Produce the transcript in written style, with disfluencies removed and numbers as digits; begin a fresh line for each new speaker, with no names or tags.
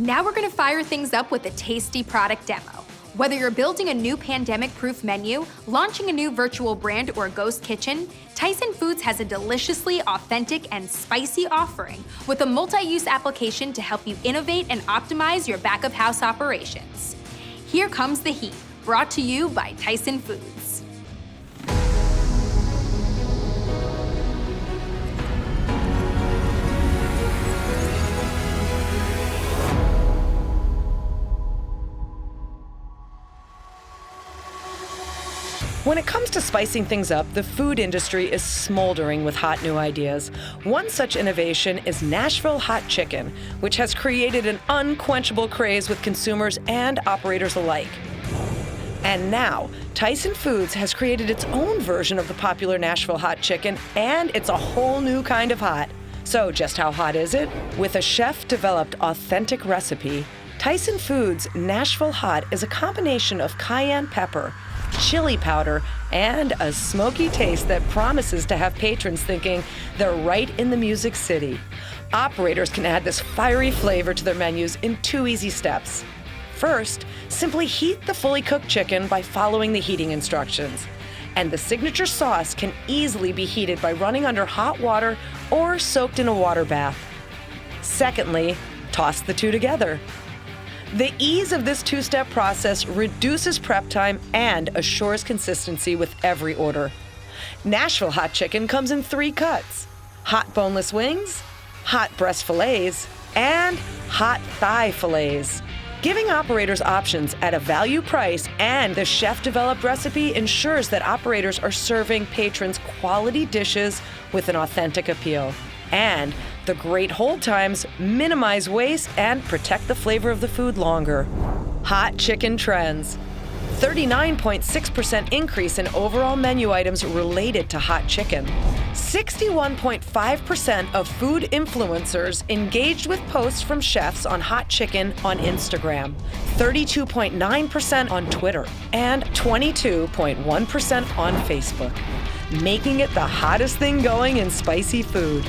Now we're gonna fire things up with a tasty product demo. Whether you're building a new pandemic-proof menu, launching a new virtual brand, or a ghost kitchen, Tyson Foods has a deliciously authentic and spicy offering with a multi-use application to help you innovate and optimize your back-of-house operations. Here comes the heat, brought to you by Tyson Foods.
When it comes to spicing things up, the food industry is smoldering with hot new ideas. One such innovation is Nashville hot chicken, which has created an unquenchable craze with consumers and operators alike. And now, Tyson Foods has created its own version of the popular Nashville hot chicken, and it's a whole new kind of hot. So just how hot is it? With a chef-developed authentic recipe, Tyson Foods Nashville Hot is a combination of cayenne pepper, chili powder, and a smoky taste that promises to have patrons thinking they're right in the Music City. Operators can add this fiery flavor to their menus in 2 easy steps. First, simply heat the fully cooked chicken by following the heating instructions. And the signature sauce can easily be heated by running under hot water or soaked in a water bath. Secondly, toss the two together. The ease of this 2-step process reduces prep time and assures consistency with every order. Nashville hot chicken comes in 3 cuts: hot boneless wings, hot breast fillets, and hot thigh fillets. Giving operators options at a value price and the chef-developed recipe ensures that operators are serving patrons quality dishes with an authentic appeal. And the great hold times minimize waste and protect the flavor of the food longer. Hot chicken trends. 39.6% increase in overall menu items related to hot chicken. 61.5% of food influencers engaged with posts from chefs on hot chicken on Instagram, 32.9% on Twitter, and 22.1% on Facebook, making it the hottest thing going in spicy food.